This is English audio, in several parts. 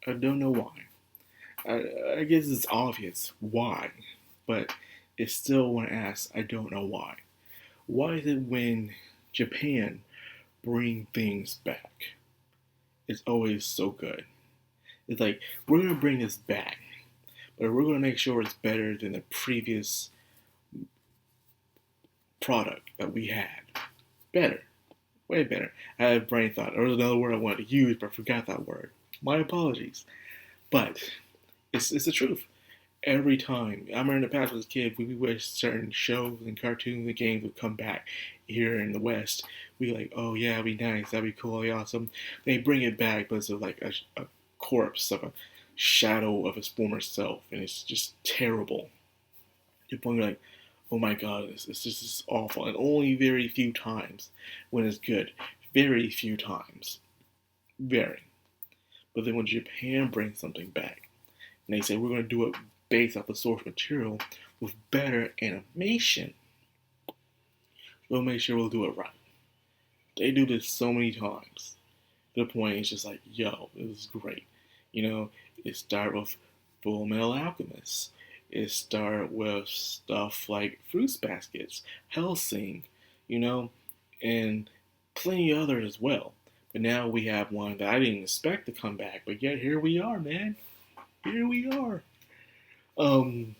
I don't know why. I guess it's obvious why, but it's still when I ask, I don't know why. Why is it when Japan bring things back, it's always so good? It's like, we're gonna bring this back, but we're gonna make sure it's better than the previous product that we had. Better. Way better. I had a brain thought. There was another word I wanted to use, but I forgot that word. My apologies. But it's the truth. Every time, I remember in the past as a kid, we wish certain shows and cartoons and games would come back here in the West. We like, oh yeah, that'd be nice, that'd be cool, that'd be awesome. They bring it back, but it's like a corpse of a shadow of his former self, and it's just terrible. To the point you're like, oh my god, this is awful. And only very few times when it's good. Very few times. Very. But then when Japan brings something back, and they say we're going to do it based off the source material with better animation, we'll make sure we'll do it right. They do this so many times. To the point it's just like, yo, it was great. You know, it started with Full Metal Alchemist. It started with stuff like Fruits Baskets, Hellsing, you know, and plenty of others as well. But now we have one that I didn't expect to come back, but yet here we are, man. Here we are. Um,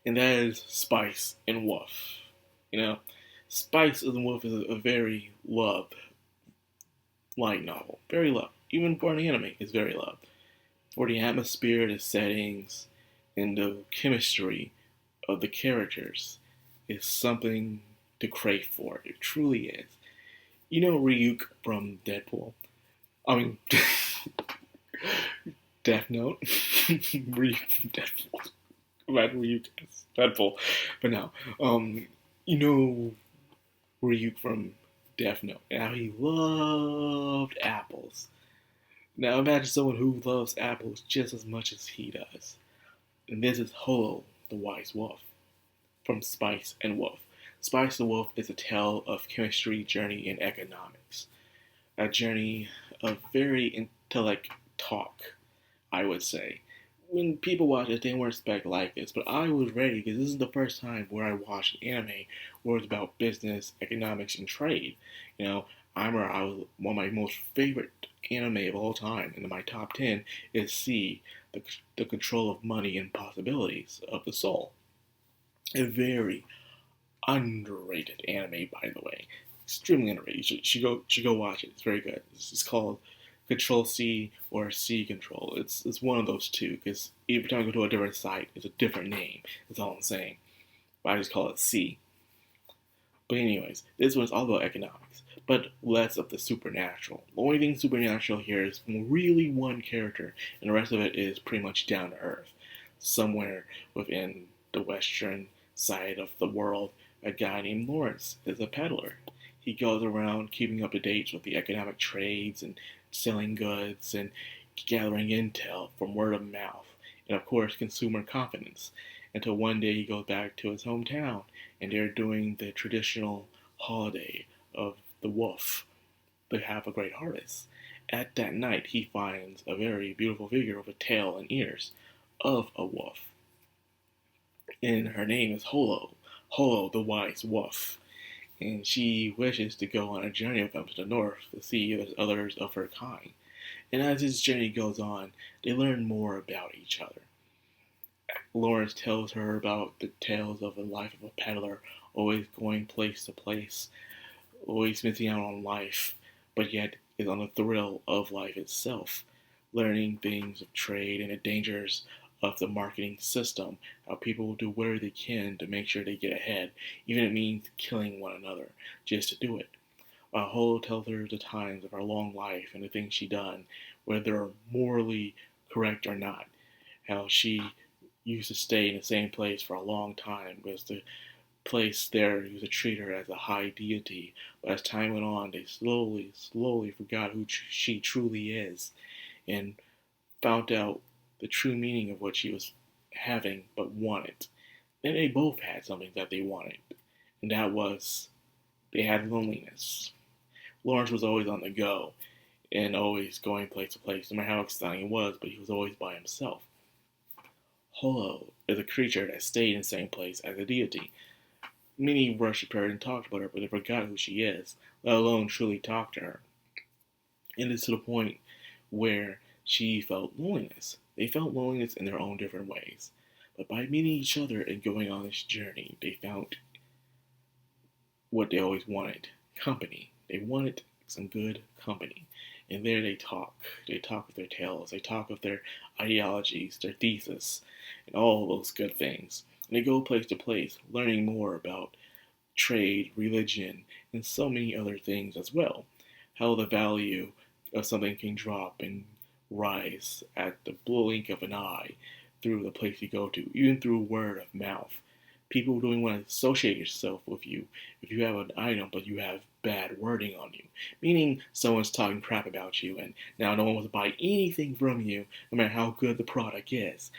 and that is Spice and Wolf. You know, Spice and Wolf is a very loved light novel. Very loved. Even for an anime, it's very loved. For the atmosphere, the settings, and the chemistry of the characters is something to crave for. It truly is. You know Ryuk from Deadpool? I mean, Death Note? Ryuk from Deadpool. Imagine Ryuk as Deadpool. But no. You know Ryuk from Death Note and how he loved apples. Now imagine someone who loves apples just as much as he does. And this is Holo, the Wise Wolf, from Spice and Wolf. Spice and Wolf is a tale of chemistry, journey, and economics. A journey of very intellect talk, I would say. When people watch it, they weren't expect like this, but I was ready because this is the first time where I watched an anime where it's about business, economics, and trade. You know, I remember I was one of my most favorite anime of all time, and in my top 10 is C, the control of money and possibilities of the soul. A very underrated anime, by the way. Extremely underrated. You should go watch it. It's very good. It's called Control C or C Control. It's one of those two because every time I go to a different site, it's a different name. That's all I'm saying. But I just call it C. But anyways, this one's all about economics, but less of the supernatural. The only thing supernatural here is really one character, and the rest of it is pretty much down to earth. Somewhere within the western side of the world, a guy named Lawrence is a peddler. He goes around keeping up to date with the economic trades and selling goods and gathering intel from word of mouth and, of course, consumer confidence. Until one day he goes back to his hometown and they're doing the traditional holiday of the wolf. They have a great harvest. At that night, he finds a very beautiful figure with a tail and ears of a wolf. And her name is Holo. Holo, the wise wolf. And she wishes to go on a journey with him to the north to see if there's others of her kind. And as this journey goes on, they learn more about each other. Lawrence tells her about the tales of the life of a peddler, always going place to place, always missing out on life, but yet is on the thrill of life itself, learning things of trade and the dangers of the marketing system, how people will do whatever they can to make sure they get ahead, even if it means killing one another just to do it. Holo tells her the times of her long life and the things she done, whether they're morally correct or not. How she used to stay in the same place for a long time because the place there used to treat her as a high deity. But as time went on, they slowly forgot who she truly is and found out the true meaning of what she was having but wanted. And they both had something that they wanted, and that was they had loneliness. Lawrence was always on the go, and always going place to place, no matter how exciting it was, but he was always by himself. Holo is a creature that stayed in the same place as a deity. Many worshipped her and talked about her, but they forgot who she is, let alone truly talk to her. And it's to the point where she felt loneliness. They felt loneliness in their own different ways. But by meeting each other and going on this journey, they found what they always wanted: company. They wanted some good company. And there they talk. They talk of their tales. They talk of their ideologies, their thesis, and all those good things. And they go place to place, learning more about trade, religion, and so many other things as well. How the value of something can drop and rise at the blink of an eye through the place you go to, even through word of mouth. People don't want to associate yourself with you if you have an item but you have bad wording on you. Meaning someone's talking crap about you and now no one wants to buy anything from you no matter how good the product is.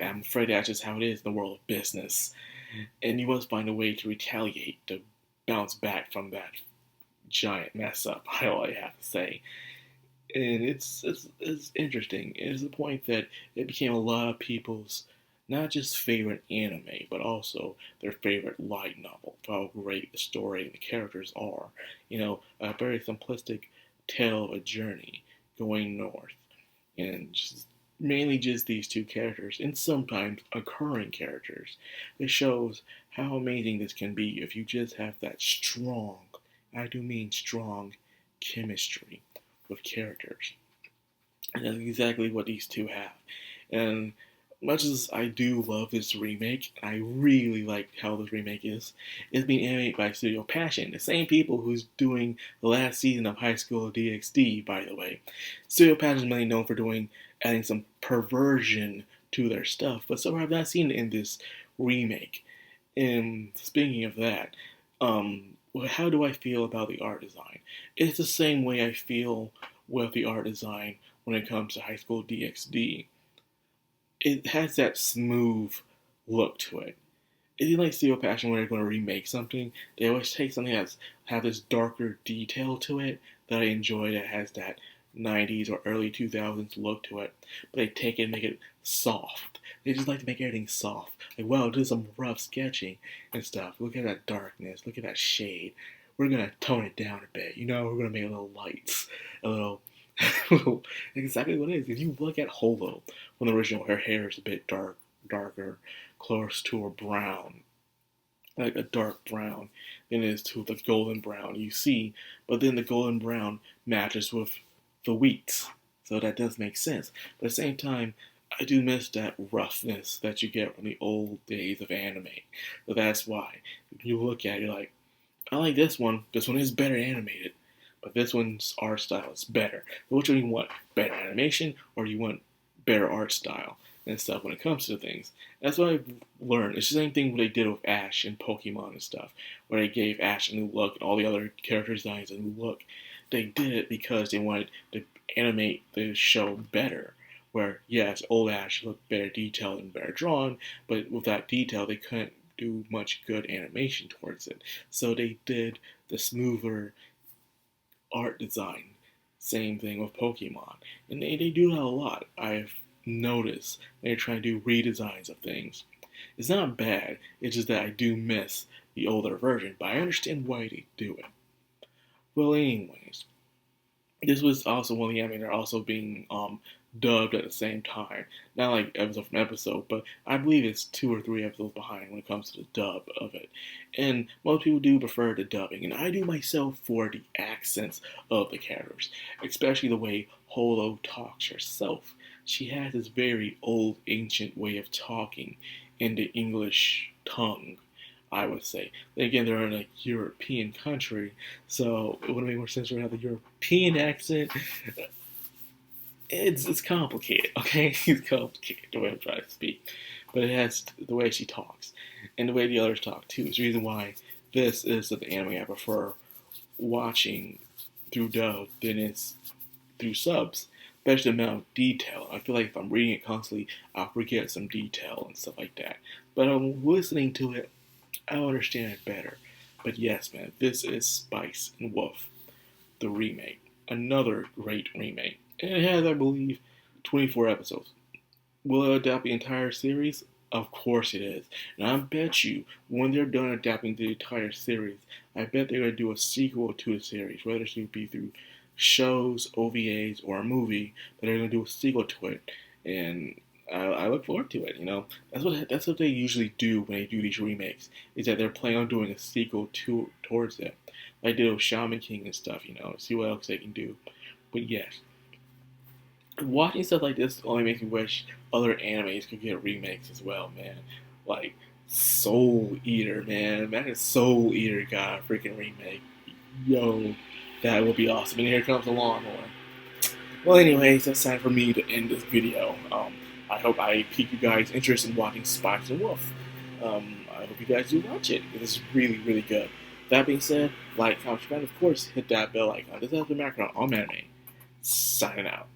I'm afraid that's just how it is in the world of business. And you must find a way to retaliate, to bounce back from that giant mess up, all I have to say. And it's interesting. It's the point that it became a lot of people's not just favorite anime, but also their favorite light novel, for how great the story and the characters are. A very simplistic tale of a journey going north. And just mainly just these two characters, and sometimes occurring characters. It shows how amazing this can be if you just have that strong, I do mean strong, chemistry with characters. And that's exactly what these two have. And much as I do love this remake, I really like how this remake is. It's being animated by Studio Passion, the same people who's doing the last season of High School DxD, by the way. Studio Passion is mainly known for adding some perversion to their stuff, but so I've not seen it in this remake. And speaking of that, how do I feel about the art design? It's the same way I feel with the art design when it comes to High School DxD. It has that smooth look to it. It's like Steel Passion when they're going to remake something. They always take something that's have this darker detail to it that I enjoy, that has that 90s or early 2000s look to it. But they take it and make it soft. They just like to make everything soft. Like, wow, do some rough sketching and stuff. Look at that darkness. Look at that shade. We're going to tone it down a bit. We're going to make a little lights. A little exactly what it is. If you look at Holo from the original, her hair is a bit darker, close to a brown, like a dark brown, than it is to the golden brown you see. But then the golden brown matches with the wheat, so that does make sense. But at the same time, I do miss that roughness that you get from the old days of anime. So that's why you look at it, you're like, I like this one. This one is better animated. But this one's art style is better. So which one do you want? Better animation, or do you want better art style and stuff when it comes to things? That's what I've learned. It's the same thing what they did with Ash and Pokemon and stuff, where they gave Ash a new look and all the other character designs a new look. They did it because they wanted to animate the show better. Where, yes, old Ash looked better detailed and better drawn, but with that detail, they couldn't do much good animation towards it. So they did the smoother art design. Same thing with Pokemon. And they do that a lot. I've noticed they're trying to do redesigns of things. It's not bad, it's just that I do miss the older version, but I understand why they do it. Well, anyways, this was also one of the anime that are also being dubbed at the same time. Not like episode from episode, but I believe it's 2 or 3 episodes behind when it comes to the dub of it. And most people do prefer the dubbing, and I do myself for the accents of the characters, especially the way Holo talks herself. She has this very old, ancient way of talking in the English tongue, I would say. Then again, they're in a European country, so it would make more sense to have the European accent. It's complicated, okay? It's complicated the way I'm trying to speak. But it has the way she talks, and the way the others talk too. It's the reason why this is the anime I prefer watching through dub than it's through subs. Especially the amount of detail. I feel like if I'm reading it constantly, I'll forget some detail and stuff like that. But I'm listening to it, I'll understand it better. But yes, man, this is Spice and Wolf, the remake. another great remake. And it has, I believe, 24 episodes. Will it adapt the entire series? Of course it is. And I bet you, when they're done adapting the entire series, I bet they're going to do a sequel to the series, whether it be through shows, OVAs, or a movie, but they're going to do a sequel to it. And I look forward to it. That's what they usually do when they do these remakes. Is that they're planning on doing a sequel towards it, like they did with Shaman King and stuff. See what else they can do. But yes, watching stuff like this only makes me wish other animes could get remakes as well, man. Like Soul Eater, man. Imagine Soul Eater got a freaking remake. Yo, that would be awesome. And here comes the lawnmower. Well, anyways, that's time for me to end this video. I hope I piqued you guys' interest in watching Spice and Wolf. I hope you guys do watch it. It is really, really good. That being said, like, comment, and of course, hit that bell icon. This has been Madcrownxox on Anime. Signing out.